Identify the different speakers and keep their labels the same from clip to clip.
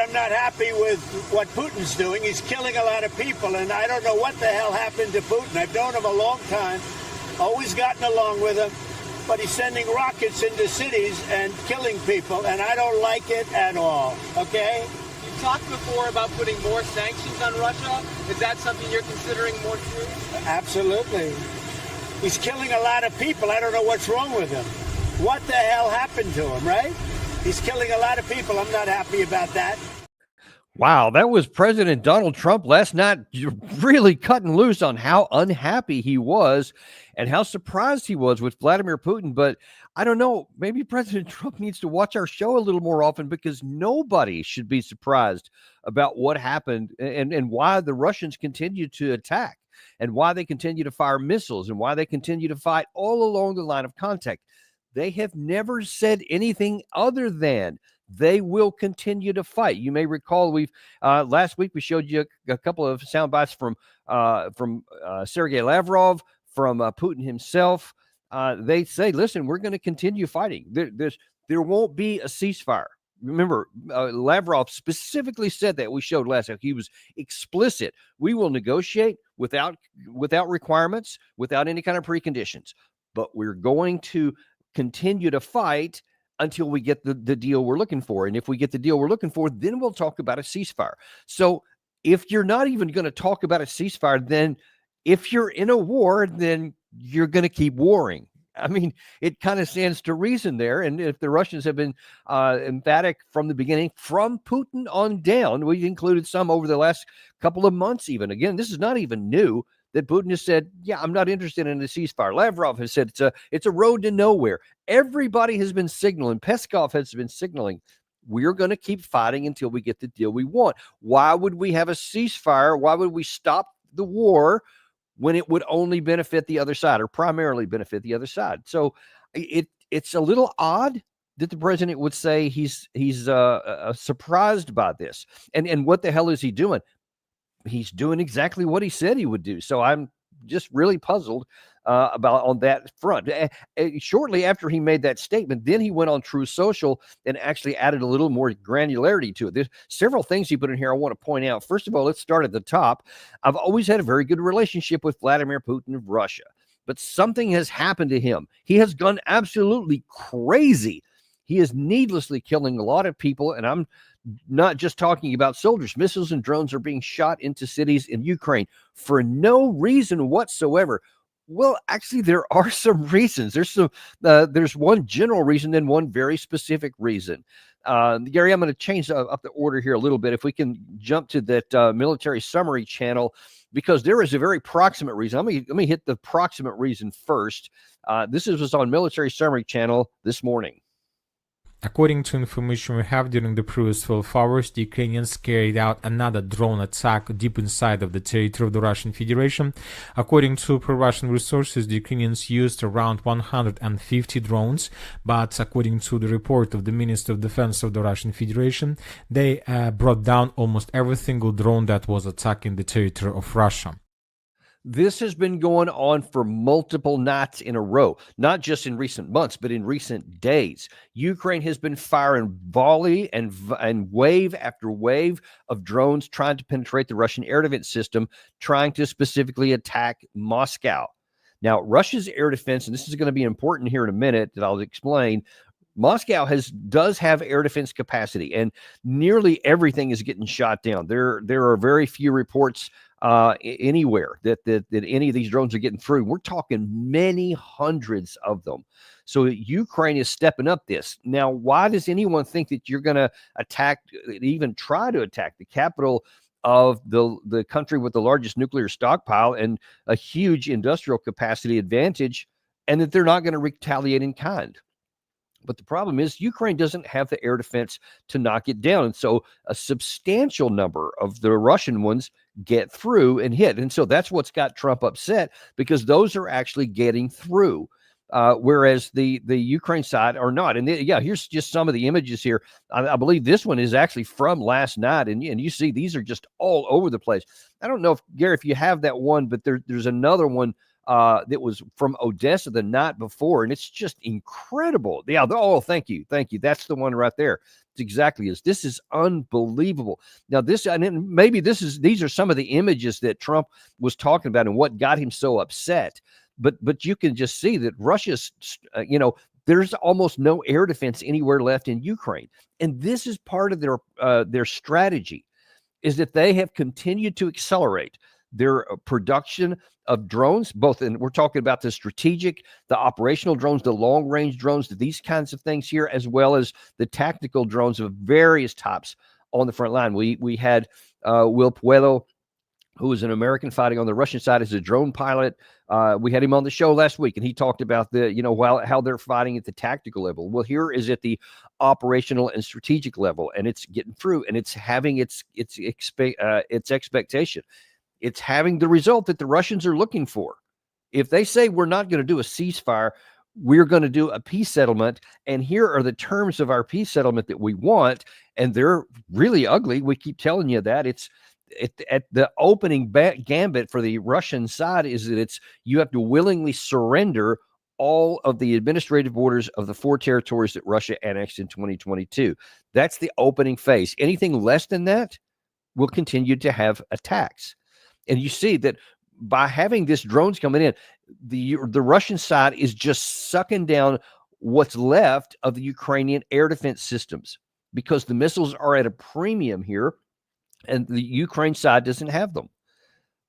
Speaker 1: I'm not happy with what Putin's doing. He's killing a lot of people, and I don't know what the hell happened to Putin. I've known him a long time, always gotten along with him, but he's sending rockets into cities and killing people, and I don't like it at all, okay?
Speaker 2: You talked before about putting more sanctions on Russia. Is that something you're considering more serious?
Speaker 1: Absolutely. He's killing a lot of people. I don't know what's wrong with him. What the hell happened to him, right? He's killing a lot of people. I'm not happy about that.
Speaker 3: Wow, that was President Donald Trump last night, really cutting loose on how unhappy he was and how surprised he was with Vladimir Putin. But I don't know, maybe President Trump needs to watch our show a little more often, because nobody should be surprised about what happened and why the Russians continue to attack and why they continue to fire missiles and why they continue to fight all along the line of contact. They have never said anything other than they will continue to fight. You may recall last week we showed you a couple of sound bites from Sergei Lavrov, from Putin himself. They say, listen, we're going to continue fighting. There won't be a ceasefire. Remember, Lavrov specifically said that. We showed last week. He was explicit. We will negotiate without requirements, without any kind of preconditions, but we're going to continue to fight until we get the deal we're looking for. And if we get the deal we're looking for, then we'll talk about a ceasefire. So if you're not even going to talk about a ceasefire, then if you're in a war, then you're going to keep warring. I mean, it kind of stands to reason there. And if the Russians have been emphatic from the beginning, from Putin on down, we've included some over the last couple of months even. Again, this is not even new, that Putin has said, yeah, I'm not interested in a ceasefire. Lavrov has said it's a road to nowhere. Everybody has been signaling, Peskov has been signaling, we're going to keep fighting until we get the deal we want. Why would we have a ceasefire? Why would we stop the war when it would only benefit the other side, or primarily benefit the other side? So it's a little odd that the president would say he's surprised by this. And what the hell is he doing? He's doing exactly what he said he would do. So I'm just really puzzled about on that front. Shortly after he made that statement, then he went on True Social and actually added a little more granularity to it. There's several things he put in here I want to point out. First of all, let's start at the top. I've always had a very good relationship with Vladimir Putin of Russia, but something has happened to him. He has gone absolutely crazy. He is needlessly killing a lot of people, and I'm not just talking about soldiers. Missiles and drones are being shot into cities in Ukraine for no reason whatsoever. Well, actually, there are some reasons. There's one general reason and one very specific reason. Gary, I'm going to change up the order here a little bit. If we can jump to that military summary channel, because there is a very proximate reason. Let me hit the proximate reason first. This was on military summary channel this morning.
Speaker 4: According to information we have, during the previous 12 hours, the Ukrainians carried out another drone attack deep inside of the territory of the Russian Federation. According to pro-Russian resources, the Ukrainians used around 150 drones, but according to the report of the Minister of Defense of the Russian Federation, they brought down almost every single drone that was attacking the territory of Russia.
Speaker 3: This has been going on for multiple nights in a row, not just in recent months, but in recent days. Ukraine has been firing volley and wave after wave of drones trying to penetrate the Russian air defense system, trying to specifically attack Moscow. Now, Russia's air defense, and this is going to be important here in a minute that I'll explain, Moscow does have air defense capacity, and nearly everything is getting shot down. There are very few reports anywhere that any of these drones are getting through. We're talking many hundreds of them. So Ukraine is stepping up this. Now, why does anyone think that you're going to attack, even try to attack the capital of the country with the largest nuclear stockpile and a huge industrial capacity advantage, and that they're not going to retaliate in kind? But the problem is Ukraine doesn't have the air defense to knock it down. And so a substantial number of the Russian ones get through and hit. And so that's what's got Trump upset, because those are actually getting through, whereas the Ukraine side are not. And here's just some of the images here. I believe this one is actually from last night. And you see these are just all over the place. I don't know if, Gary, if you have that one, but there's another one that was from Odessa the night before, and it's just incredible. Yeah. Oh, thank you. That's the one right there. It's exactly as this is unbelievable. Now, these are some of the images that Trump was talking about and what got him so upset. But you can just see that Russia's, there's almost no air defense anywhere left in Ukraine, and this is part of their strategy, is that they have continued to accelerate their production of drones, and we're talking about the strategic, the operational drones, the long-range drones, these kinds of things here, as well as the tactical drones of various types on the front line. We had Will Puello, who is an American fighting on the Russian side as a drone pilot. We had him on the show last week, and he talked about how they're fighting at the tactical level. Well, here is at the operational and strategic level, and it's getting through, and it's having its expectation. It's having the result that the Russians are looking for. If they say we're not going to do a ceasefire, we're going to do a peace settlement, and here are the terms of our peace settlement that we want, and they're really ugly. We keep telling you that. It's at the opening gambit for the Russian side is that you have to willingly surrender all of the administrative borders of the 4 territories that Russia annexed in 2022. That's the opening phase. Anything less than that will continue to have attacks. And you see that by having this drones coming in, the Russian side is just sucking down what's left of the Ukrainian air defense systems, because the missiles are at a premium here, and the Ukraine side doesn't have them.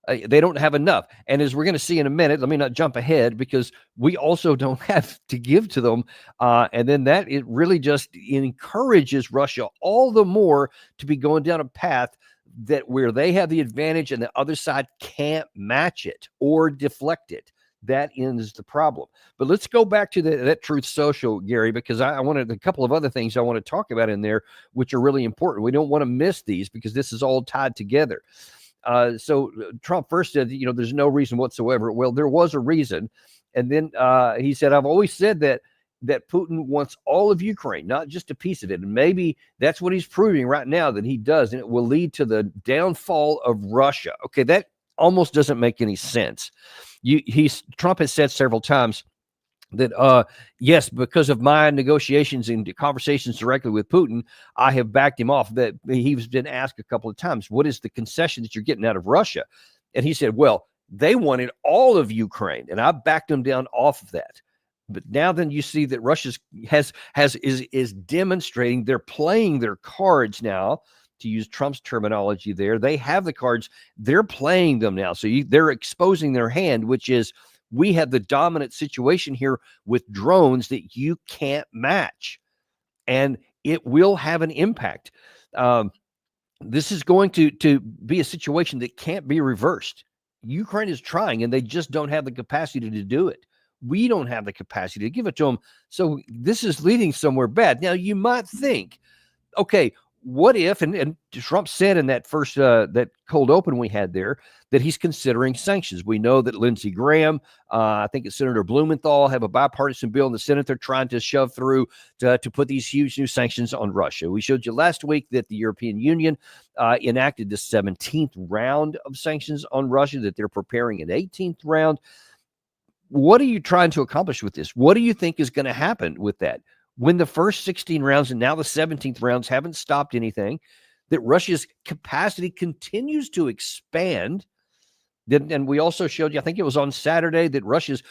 Speaker 3: They don't have enough. And as we're going to see in a minute, let me not jump ahead, because we also don't have to give to them. And then it really just encourages Russia all the more to be going down a path that where they have the advantage and the other side can't match it or deflect it. That ends the problem. But let's go back to that Truth Social, Gary, because I wanted a couple of other things I want to talk about in there, which are really important. We don't want to miss these because this is all tied together. So Trump first said, there's no reason whatsoever. Well, there was a reason. And then he said, I've always said that Putin wants all of Ukraine, not just a piece of it. And maybe that's what he's proving right now that he does. And it will lead to the downfall of Russia. Okay, that almost doesn't make any sense. Trump has said several times that, yes, because of my negotiations and conversations directly with Putin, I have backed him off. That he's been asked a couple of times, what is the concession that you're getting out of Russia? And he said, well, they wanted all of Ukraine, and I backed them down off of that. But now then you see that Russia is demonstrating they're playing their cards now, to use Trump's terminology there. They have the cards. They're playing them now. So they're exposing their hand, which is we have the dominant situation here with drones that you can't match. And it will have an impact. This is going to be a situation that can't be reversed. Ukraine is trying, and they just don't have the capacity to do it. We don't have the capacity to give it to them. So this is leading somewhere bad. Now, you might think, okay, what if, and Trump said in that first, that cold open we had there, that he's considering sanctions. We know that Lindsey Graham, I think it's Senator Blumenthal, have a bipartisan bill in the Senate they're trying to shove through to put these huge new sanctions on Russia. We showed you last week that the European Union enacted the 17th round of sanctions on Russia, that they're preparing an 18th round. What are you trying to accomplish with this? What do you think is going to happen with that? When the first 16 rounds and now the 17th rounds haven't stopped anything, that Russia's capacity continues to expand. And we also showed you, I think it was on Saturday, that Russia's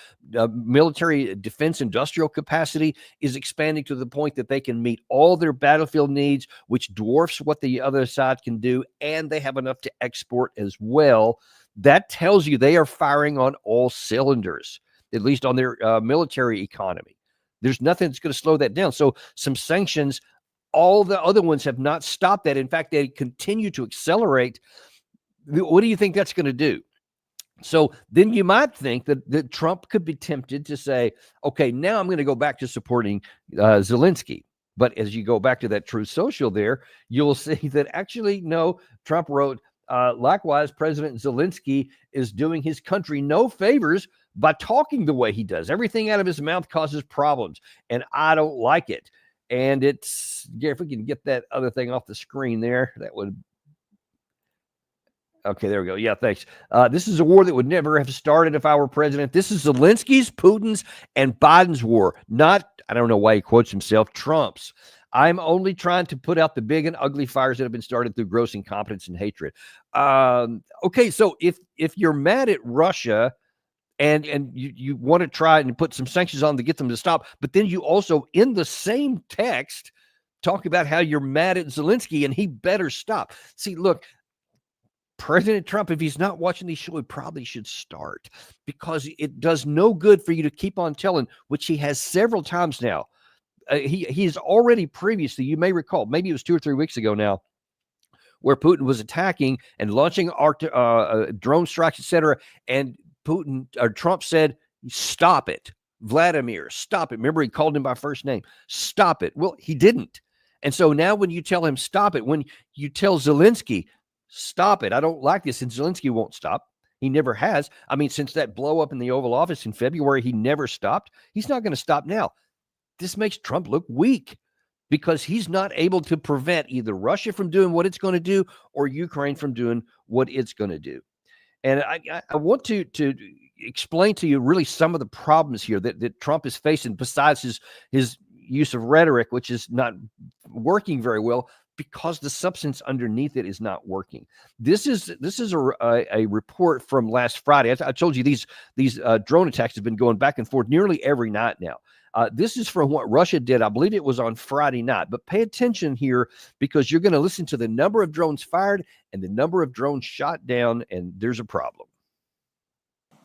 Speaker 3: military defense industrial capacity is expanding to the point that they can meet all their battlefield needs, which dwarfs what the other side can do. And they have enough to export as well. That tells you they are firing on all cylinders, at least on their military economy. There's nothing that's going to slow that down. So some sanctions, all the other ones have not stopped that. In fact, they continue to accelerate. What do you think that's going to do? So then you might think that Trump could be tempted to say, okay, now I'm going to go back to supporting Zelensky. But as you go back to that Truth Social there, you'll see that actually, no, Trump wrote, likewise, President Zelensky is doing his country no favors by talking the way he does. Everything out of his mouth causes problems, and I don't like it. And if we can get that other thing off the screen there, that would. Okay, there we go. Yeah, thanks. This is a war that would never have started if I were president. This is Zelensky's, Putin's, and Biden's war, not, I don't know why he quotes himself, Trump's. I'm only trying to put out the big and ugly fires that have been started through gross incompetence and hatred. Okay, so if you're mad at Russia and you want to try and put some sanctions on to get them to stop, but then you also, in the same text, talk about how you're mad at Zelensky and he better stop. See, look, President Trump, if he's not watching these shows, he probably should start, because it does no good for you to keep on telling, which he has several times now. He's already previously, you may recall, maybe it was 2 or 3 weeks ago now, where Putin was attacking and launching drone strikes, etc. And Trump said, "Stop it, Vladimir, stop it." Remember, he called him by first name. Stop it. Well, he didn't. And so now when you tell him stop it, when you tell Zelensky, stop it, I don't like this, and Zelensky won't stop. He never has. I mean, since that blow up in the Oval Office in February, he never stopped. He's not going to stop now. This makes Trump look weak, because he's not able to prevent either Russia from doing what it's going to do or Ukraine from doing what it's going to do. And I want to explain to you really some of the problems here that Trump is facing, besides his use of rhetoric, which is not working very well, because the substance underneath it is not working. This is a report from last Friday. I told you these drone attacks have been going back and forth nearly every night now. This is from what Russia did. I believe it was on Friday night. But pay attention here, because you're going to listen to the number of drones fired and the number of drones shot down, and there's a problem.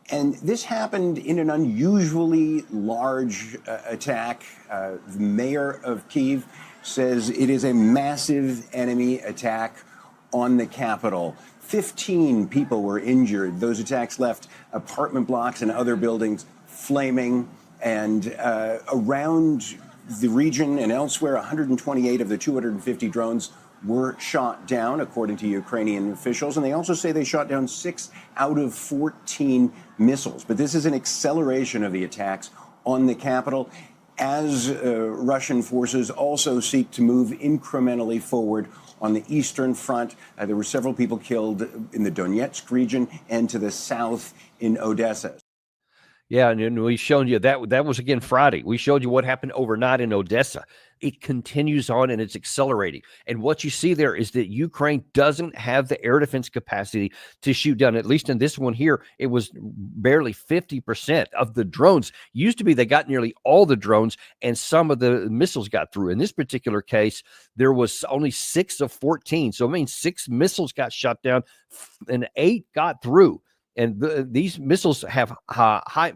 Speaker 5: And this happened in an unusually large attack. The mayor of Kyiv says it is a massive enemy attack on the capital. 15 people were injured. Those attacks left apartment blocks and other buildings flaming. And around the region and elsewhere, 128 of the 250 drones were shot down, according to Ukrainian officials. And they also say they shot down 6 out of 14 missiles. But this is an acceleration of the attacks on the capital, as Russian forces also seek to move incrementally forward on the eastern front. There were several people killed in the Donetsk region and to the south in Odessa.
Speaker 3: Yeah, and we showed you that was again Friday. We showed you what happened overnight in Odessa. It continues on and it's accelerating. And what you see there is that Ukraine doesn't have the air defense capacity to shoot down. At least in this one here, it was barely 50% of the drones. Used to be they got nearly all the drones, and some of the missiles got through. In this particular case, there was only 6 of 14. So I mean, 6 missiles got shot down and 8 got through. And these missiles have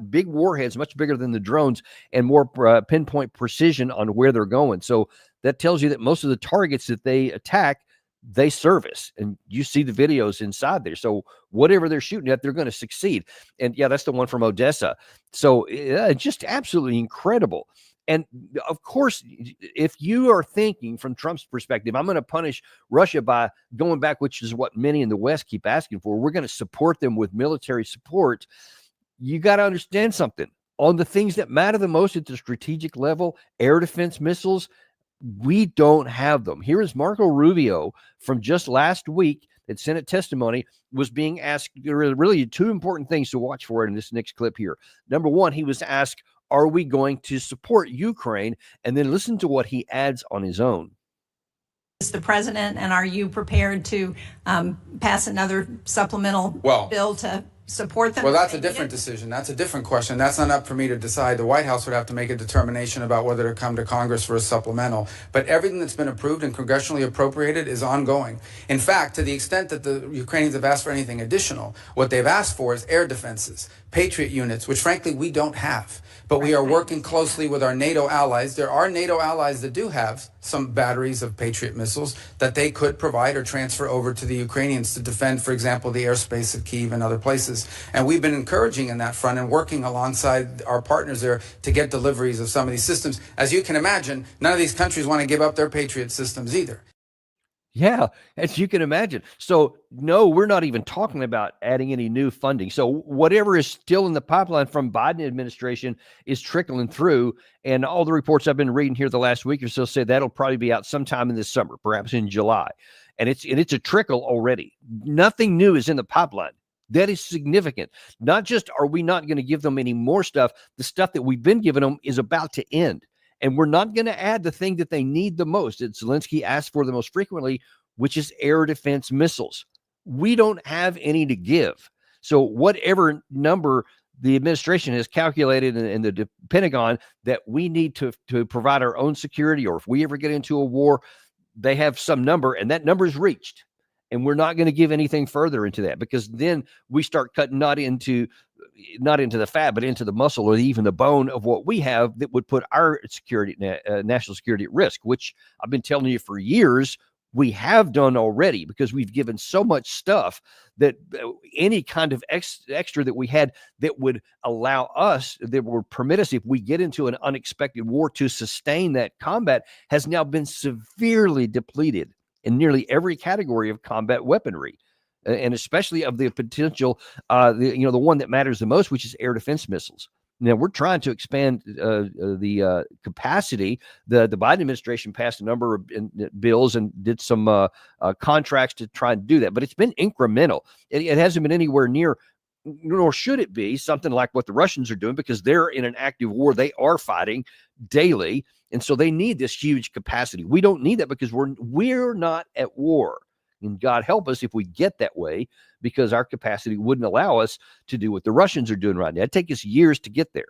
Speaker 3: big warheads, much bigger than the drones, and more pinpoint precision on where they're going. So that tells you that most of the targets that they attack, they service. And you see the videos inside there. So whatever they're shooting at, they're going to succeed. And yeah, that's the one from Odessa. So just absolutely incredible. And of course, if you are thinking from Trump's perspective, I'm going to punish Russia by going back, which is what many in the West keep asking for, we're going to support them with military support. You got to understand something. On the things that matter the most at the strategic level, air defense missiles, we don't have them. Here is Marco Rubio from just last week that Senate testimony was being asked. There are really 2 important things to watch for in this next clip here. Number one, he was asked, are we going to support Ukraine? And then listen to what he adds on his own.
Speaker 6: The president, and are you prepared to pass another supplemental bill to support them?
Speaker 7: Well, that's a different decision. That's a different question. That's not up for me to decide. The White House would have to make a determination about whether to come to Congress for a supplemental. But everything that's been approved and congressionally appropriated is ongoing. In fact, to the extent that the Ukrainians have asked for anything additional, what they've asked for is air defenses, Patriot units, which frankly we don't have. But we are working closely with our NATO allies. There are NATO allies that do have some batteries of Patriot missiles that they could provide or transfer over to the Ukrainians to defend, for example, the airspace of Kyiv and other places. And we've been encouraging in that front and working alongside our partners there to get deliveries of some of these systems. As you can imagine, none of these countries want to give up their Patriot systems either.
Speaker 3: Yeah, as you can imagine. So, no, we're not even talking about adding any new funding. So, whatever is still in the pipeline from Biden administration is trickling through. And all the reports I've been reading here the last week or so say that'll probably be out sometime in this summer, perhaps in July. And it's a trickle already. Nothing new is in the pipeline. That is significant. Not just are we not going to give them any more stuff, the stuff that we've been giving them is about to end. And we're not going to add the thing that they need the most, that Zelensky asked for the most frequently, which is air defense missiles. We don't have any to give. So whatever number the administration has calculated in the Pentagon that we need to provide our own security, or if we ever get into a war, they have some number, and that number is reached. And we're not going to give anything further into that, because then we start cutting not into the fat, but into the muscle or even the bone of what we have that would put our security, national security at risk, which I've been telling you for years we have done already, because we've given so much stuff that any kind of extra that we had that would allow us, that would permit us, if we get into an unexpected war, to sustain that combat has now been severely depleted in nearly every category of combat weaponry, and especially of the potential, the one that matters the most, which is air defense missiles. Now, we're trying to expand the capacity. The Biden administration passed a number of bills and did some contracts to try and do that, but it's been incremental. It hasn't been anywhere near, nor should it be, something like what the Russians are doing, because they're in an active war. They are fighting daily, and so they need this huge capacity. We don't need that, because we're not at war. And God help us if we get that way, because our capacity wouldn't allow us to do what the Russians are doing right now. It'd take us years to get there.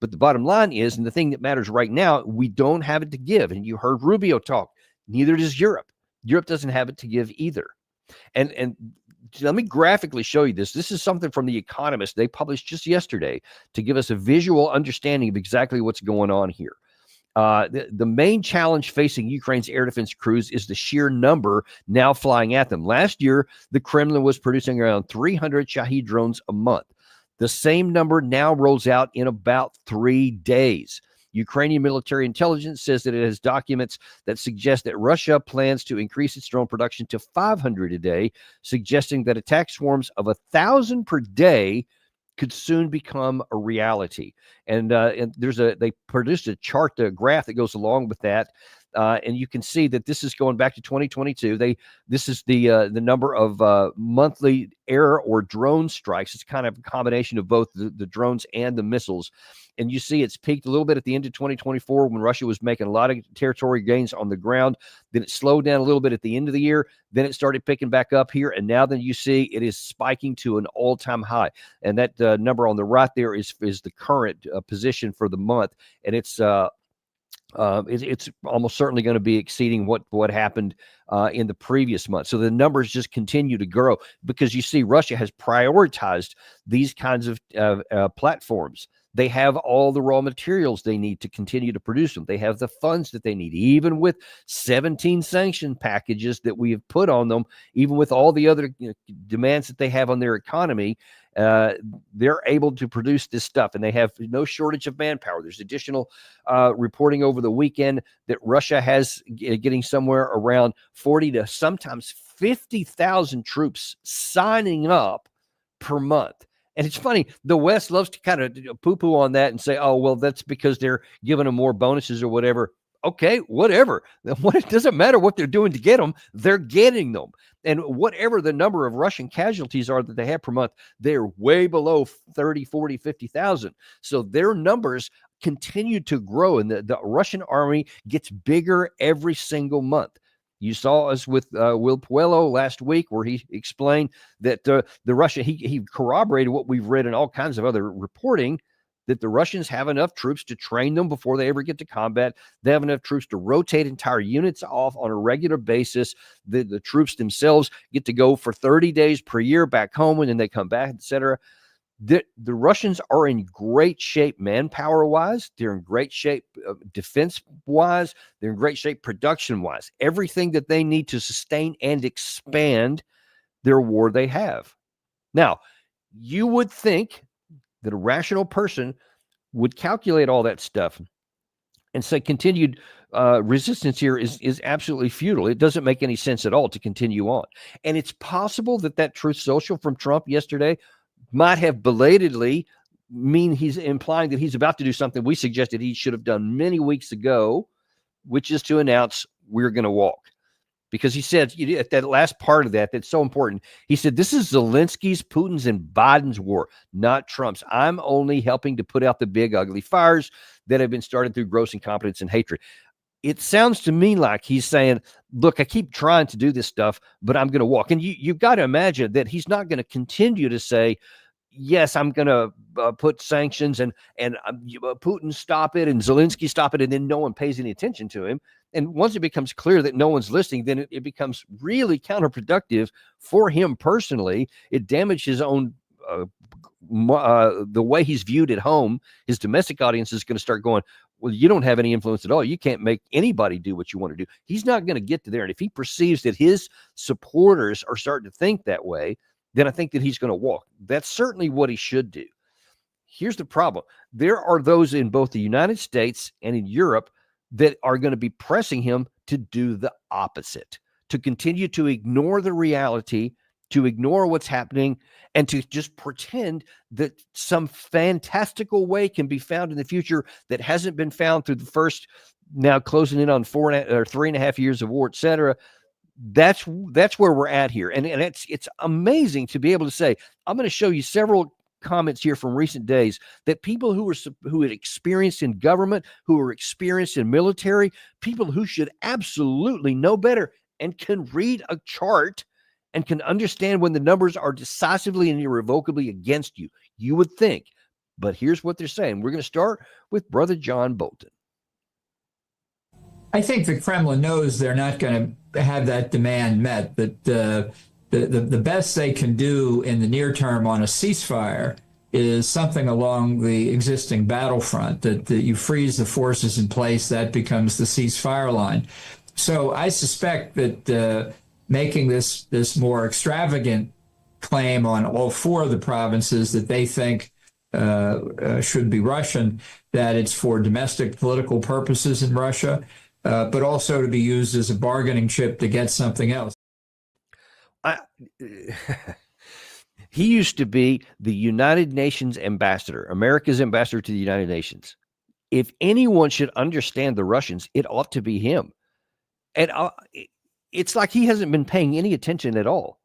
Speaker 3: But the bottom line is, and the thing that matters right now, we don't have it to give. And you heard Rubio talk. Neither does Europe. Europe doesn't have it to give either. And let me graphically show you this. This is something from The Economist. They published just yesterday to give us a visual understanding of exactly what's going on here. The main challenge facing Ukraine's air defense crews is the sheer number now flying at them. Last year, the Kremlin was producing around 300 Shahed drones a month. The same number now rolls out in about 3 days. Ukrainian military intelligence says that it has documents that suggest that Russia plans to increase its drone production to 500 a day, suggesting that attack swarms of 1,000 per day could soon become a reality. And they produced a chart, a graph that goes along with that. And you can see that this is going back to 2022. This is the number of monthly air or drone strikes. It's kind of a combination of both the drones and the missiles. And you see it's peaked a little bit at the end of 2024 when Russia was making a lot of territory gains on the ground. Then it slowed down a little bit at the end of the year. Then it started picking back up here. And now then you see it is spiking to an all-time high. And that number on the right there is the current position for the month. And it's almost certainly going to be exceeding what happened in the previous month. So the numbers just continue to grow, because you see Russia has prioritized these kinds of platforms. They have all the raw materials they need to continue to produce them. They have the funds that they need, even with 17 sanction packages that we have put on them, even with all the other demands that they have on their economy. They're able to produce this stuff, and they have no shortage of manpower. There's additional reporting over the weekend that Russia has getting somewhere around 40 to sometimes 50,000 troops signing up per month. And it's funny, the West loves to kind of poo-poo on that and say, oh, well, that's because they're giving them more bonuses or whatever. Okay, whatever. It doesn't matter what they're doing to get them. They're getting them. And whatever the number of Russian casualties are that they have per month, they're way below 30, 40, 50,000. So their numbers continue to grow, and the Russian army gets bigger every single month. You saw us with Will Puello last week, where he explained that the Russia, he corroborated what we've read in all kinds of other reporting, that the Russians have enough troops to train them before they ever get to combat. They have enough troops to rotate entire units off on a regular basis. The troops themselves get to go for 30 days per year back home, and then they come back, etc. The Russians are in great shape manpower-wise. They're in great shape defense-wise. They're in great shape production-wise. Everything that they need to sustain and expand their war they have. Now, you would think that a rational person would calculate all that stuff and say continued resistance here is absolutely futile. It doesn't make any sense at all to continue on. And it's possible that Truth Social from Trump yesterday might have belatedly he's implying that he's about to do something we suggested he should have done many weeks ago, which is to announce we're going to walk. Because he said at that last part of that's so important. He said, this is Zelensky's, Putin's, and Biden's war, not Trump's. I'm only helping to put out the big, ugly fires that have been started through gross incompetence and hatred. It sounds to me like he's saying, look, I keep trying to do this stuff, but I'm going to walk. And you've got to imagine that he's not going to continue to say, yes, I'm going to put sanctions and Putin stop it and Zelensky stop it, and then no one pays any attention to him. And once it becomes clear that no one's listening, then it becomes really counterproductive for him personally. It damages his own the way he's viewed at home. His domestic audience is going to start going, well, you don't have any influence at all. You can't make anybody do what you want to do. He's not going to get to there. And if he perceives that his supporters are starting to think that way, then I think that he's going to walk. That's certainly what he should do. Here's the problem. There are those in both the United States and in Europe that are going to be pressing him to do the opposite, to continue to ignore the reality, to ignore what's happening, and to just pretend that some fantastical way can be found in the future that hasn't been found through the first, now closing in on 3.5 years of war, et cetera. That's where we're at here. And it's amazing to be able to say, I'm going to show you several comments here from recent days that people who had experienced in government, who were experienced in military, people who should absolutely know better and can read a chart and can understand when the numbers are decisively and irrevocably against you. You would think. But here's what they're saying. We're going to start with Brother John Bolton.
Speaker 8: I think the Kremlin knows they're not going to have that demand met, but the best they can do in the near term on a ceasefire is something along the existing battlefront, that you freeze the forces in place, that becomes the ceasefire line. So I suspect that making this more extravagant claim on all four of the provinces that they think should be Russian, that it's for domestic political purposes in Russia, but also to be used as a bargaining chip to get something else.
Speaker 3: He used to be the United Nations ambassador, America's ambassador to the United Nations. If anyone should understand the Russians, it ought to be him. And it's like he hasn't been paying any attention at all.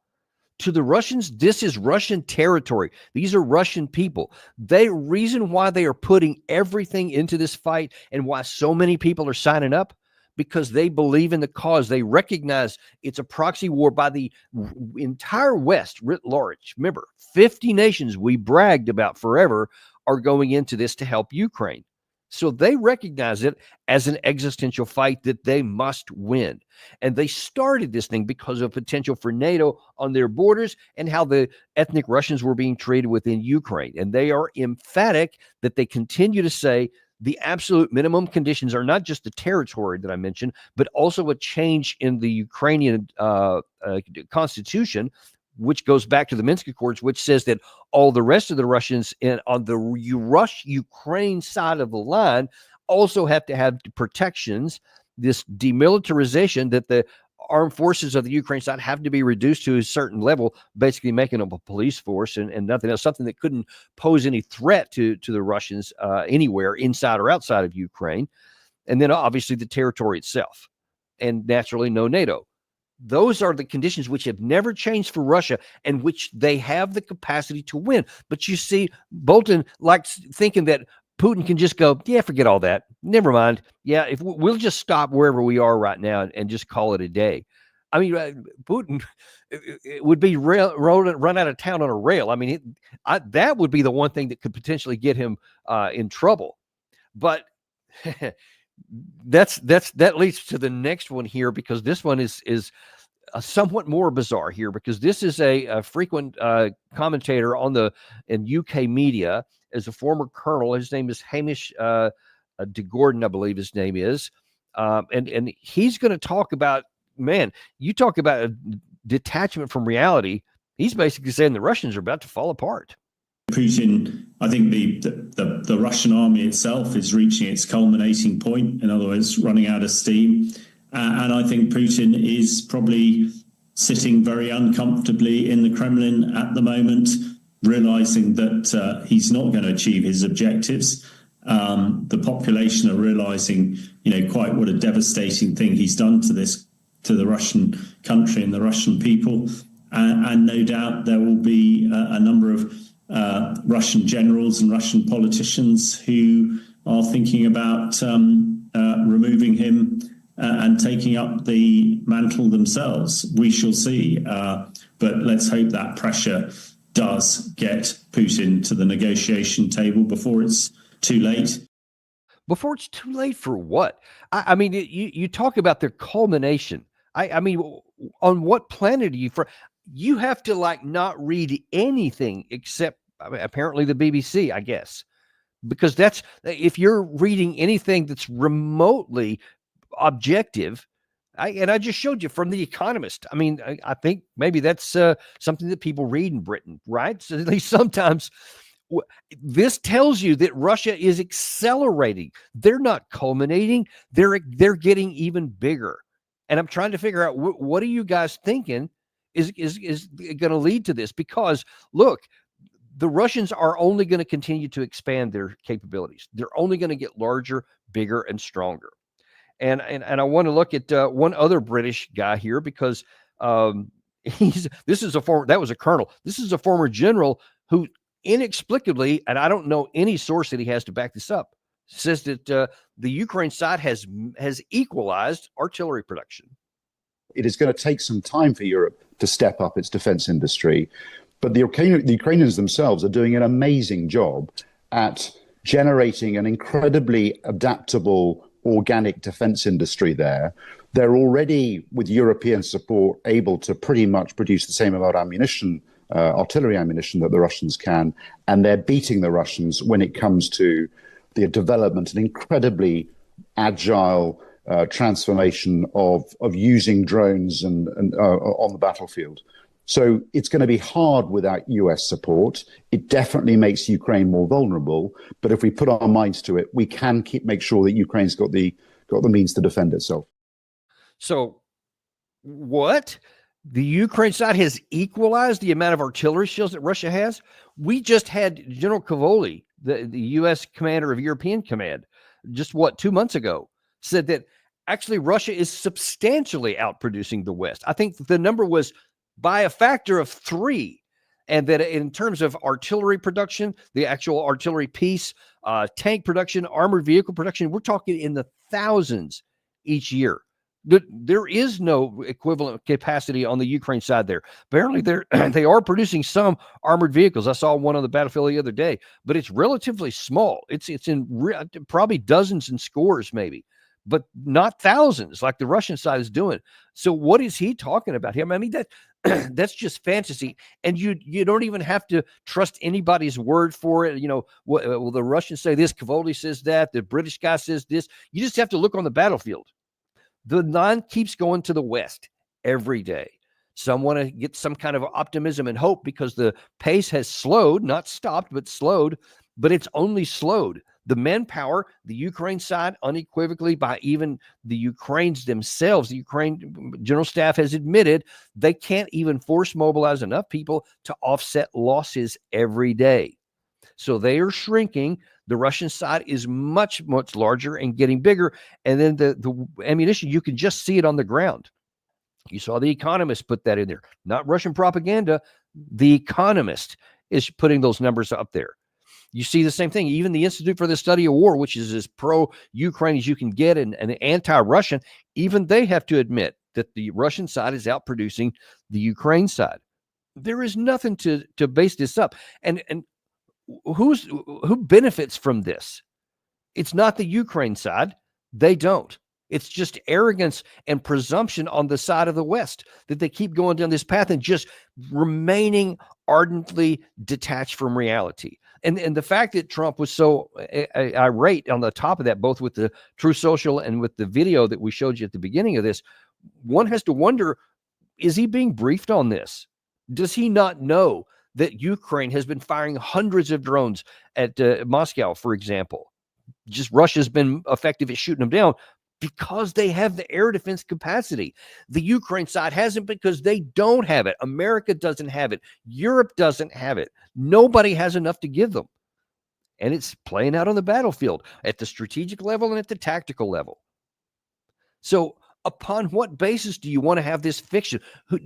Speaker 3: To the Russians, this is Russian territory. These are Russian people. The reason why they are putting everything into this fight and why so many people are signing up, because they believe in the cause. They recognize it's a proxy war by the entire West writ large. Remember, 50 nations we bragged about forever are going into this to help Ukraine. So they recognize it as an existential fight that they must win. And they started this thing because of potential for NATO on their borders and how the ethnic Russians were being treated within Ukraine. And they are emphatic that they continue to say the absolute minimum conditions are not just the territory that I mentioned, but also a change in the Ukrainian constitution, which goes back to the Minsk Accords, which says that all the rest of the Russians on the Ukraine side of the line also have to have protections, this demilitarization, that the armed forces of the Ukraine side have to be reduced to a certain level, basically making them a police force and nothing else, something that couldn't pose any threat to the Russians anywhere inside or outside of Ukraine. And then obviously the territory itself, and naturally no NATO. Those are the conditions which have never changed for Russia and which they have the capacity to win. But you see, Bolton likes thinking that Putin can just go, yeah, forget all that. Never mind. Yeah, if we'll just stop wherever we are right now and just call it a day. I mean, Putin it would be run out of town on a rail. I mean, that would be the one thing that could potentially get him in trouble. But that leads to the next one here, because this one is somewhat more bizarre here, because this is a frequent commentator in UK media, as a former colonel. His name is Hamish de Gordon, I believe his name is, and he's going to talk about, man, you talk about a detachment from reality. He's basically saying the Russians are about to fall apart.
Speaker 9: Putin, I think the Russian army itself is reaching its culminating point, in other words, running out of steam. And I think Putin is probably sitting very uncomfortably in the Kremlin at the moment, realizing that he's not going to achieve his objectives. The population are realizing, quite what a devastating thing he's done to the Russian country and the Russian people. And no doubt there will be a number of Russian generals and Russian politicians who are thinking about removing him and taking up the mantle themselves. We shall see. But let's hope that pressure does get Putin to the negotiation table before it's too late.
Speaker 3: Before it's too late for what? I mean, you talk about their culmination. I mean, on what planet are you from? You have to not read anything except apparently the BBC, I guess, because that's, if you're reading anything that's remotely objective, and I just showed you from The Economist. I mean, I think maybe that's something that people read in Britain, right? So at least sometimes. This tells you that Russia is accelerating. They're not culminating. They're getting even bigger. And I'm trying to figure out what are you guys thinking is going to lead to this? Because look, the Russians are only going to continue to expand their capabilities. They're only going to get larger, bigger, and stronger. And I want to look at one other British guy here because that was a colonel. This is a former general who inexplicably, and I don't know any source that he has to back this up, says that the Ukraine side has equalized artillery production.
Speaker 10: It is going to take some time for Europe to step up its defense industry, but the Ukrainians themselves are doing an amazing job at generating an incredibly adaptable organic defense industry there. They're already, with European support, able to pretty much produce the same amount of ammunition, artillery ammunition, that the Russians can, and they're beating the Russians when it comes to the development and incredibly agile transformation of using drones and on the battlefield. So it's going to be hard without US support. It definitely makes Ukraine more vulnerable, but if we put our minds to it, we can make sure that Ukraine's got the means to defend itself.
Speaker 3: So what? The Ukraine side has equalized the amount of artillery shells that Russia has. We just had General Cavoli, the U.S. commander of European Command, just 2 months ago, said that actually Russia is substantially outproducing the West. I think the number was by a factor of 3. And that in terms of artillery production, the actual artillery piece, tank production, armored vehicle production, we're talking in the thousands each year. There is no equivalent capacity on the Ukraine side there. Apparently, they are producing some armored vehicles. I saw one on the battlefield the other day, but it's relatively small. It's in probably dozens and scores maybe, but not thousands like the Russian side is doing. So what is he talking about here? I mean, that's just fantasy, and you don't even have to trust anybody's word for it. Well, the Russians say this, Cavoli says that, the British guy says this. You just have to look on the battlefield. The line keeps going to the west every day. Some want to get some kind of optimism and hope because the pace has slowed, not stopped, but slowed, but it's only slowed. The manpower, the Ukraine side, unequivocally by even the Ukrainians themselves, the Ukraine general staff has admitted they can't even force mobilize enough people to offset losses every day. So they are shrinking. The Russian side is much, much larger and getting bigger. And then the ammunition, you can just see it on the ground. You saw The Economist put that in there. Not Russian propaganda. The Economist is putting those numbers up there. You see the same thing. Even the Institute for the Study of War, which is as pro-Ukraine as you can get and anti-Russian, even they have to admit that the Russian side is outproducing the Ukraine side. There is nothing to base this up. And who benefits from this? It's not the Ukraine side. They don't. It's just arrogance and presumption on the side of the West that they keep going down this path and just remaining ardently detached from reality. And the fact that Trump was so irate on the top of that, both with the True Social and with the video that we showed you at the beginning of this, one has to wonder, is he being briefed on this? Does he not know that Ukraine has been firing hundreds of drones at Moscow, for example. Just Russia's been effective at shooting them down because they have the air defense capacity. The Ukraine side hasn't because they don't have it. America doesn't have it. Europe doesn't have it. Nobody has enough to give them. And it's playing out on the battlefield at the strategic level and at the tactical level. So upon what basis do you want to have this fiction?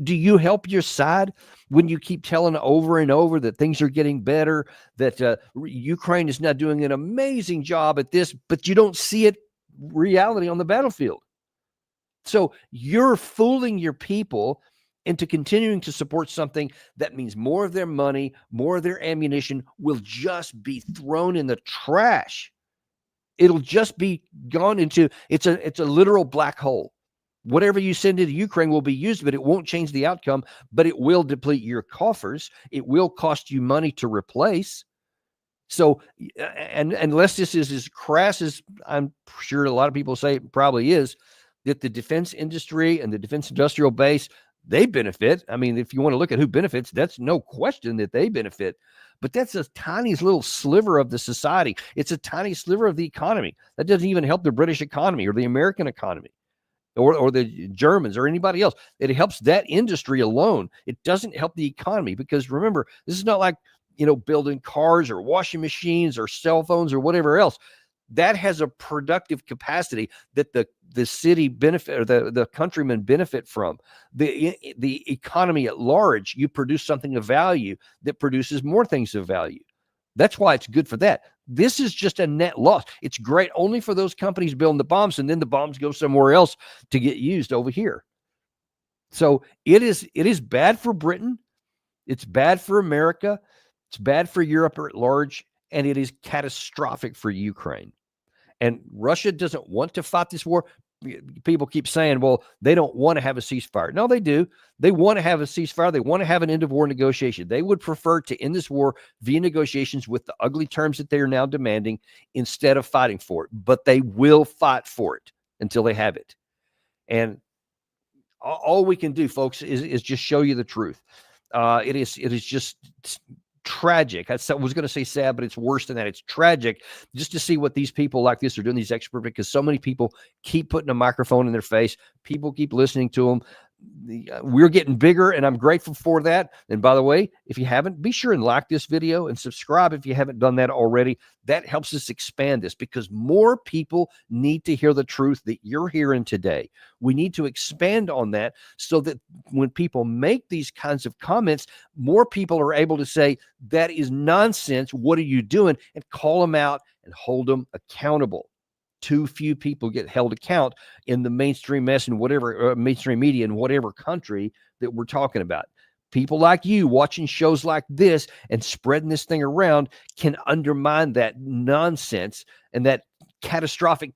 Speaker 3: Do you help your side when you keep telling over and over that things are getting better, that Ukraine is now doing an amazing job at this, but you don't see it reality on the battlefield? So you're fooling your people into continuing to support something that means more of their money, more of their ammunition will just be thrown in the trash. It'll just be gone into, it's a literal black hole. Whatever you send into Ukraine will be used, but it won't change the outcome, but it will deplete your coffers. It will cost you money to replace. So, and unless this is as crass as I'm sure a lot of people say it probably is, that the defense industry and the defense industrial base, they benefit. I mean, if you want to look at who benefits, that's no question that they benefit. But that's a tiny little sliver of the society. It's a tiny sliver of the economy. That doesn't even help the British economy or the American economy or the Germans or anybody else. It helps that industry alone. It doesn't help the economy because remember, this is not like, building cars or washing machines or cell phones or whatever else. That has a productive capacity that the city benefit or the countrymen benefit from. The economy at large, you produce something of value that produces more things of value. That's why it's good for that. This is just a net loss. It's great only for those companies building the bombs, and then the bombs go somewhere else to get used over here. So it is bad for Britain. It's bad for America. It's bad for Europe at large, and it is catastrophic for Ukraine. And Russia doesn't want to fight this war. People keep saying, well, they don't want to have a ceasefire. No, they do. They want to have a ceasefire. They want to have an end of war negotiation. They would prefer to end this war via negotiations with the ugly terms that they are now demanding instead of fighting for it. But they will fight for it until they have it. And all we can do, folks, is just show you the truth. It is just tragic. I was going to say sad, but it's worse than that. It's tragic just to see what these people like this are doing, these experts, because so many people keep putting a microphone in their face. People keep listening to them. We're getting bigger, and I'm grateful for that. And by the way, if you haven't, be sure and like this video and subscribe if you haven't done that already. That helps us expand this because more people need to hear the truth that you're hearing today. We need to expand on that so that when people make these kinds of comments, more people are able to say, that is nonsense. What are you doing? And call them out and hold them accountable. Too few people get held account in the mainstream mess and whatever mainstream media in whatever country that we're talking about. People like you watching shows like this and spreading this thing around can undermine that nonsense and that catastrophic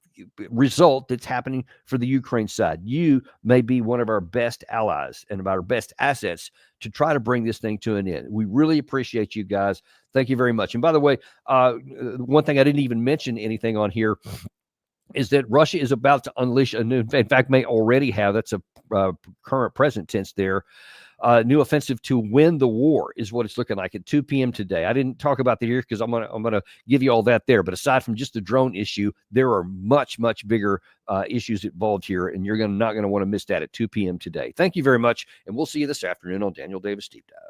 Speaker 3: result that's happening for the Ukraine side. You may be one of our best allies and of our best assets to try to bring this thing to an end. We really appreciate you guys. Thank you very much. And by the way, one thing I didn't even mention anything on here is that Russia is about to unleash a new, in fact, may already have, that's a current present tense there, new offensive to win the war is what it's looking like at 2 p.m. today. I didn't talk about that here because I'm gonna give you all that there. But aside from just the drone issue, there are much bigger issues involved here, and you're not going to want to miss that at 2 p.m. today. Thank you very much, and we'll see you this afternoon on Daniel Davis Deep Dive.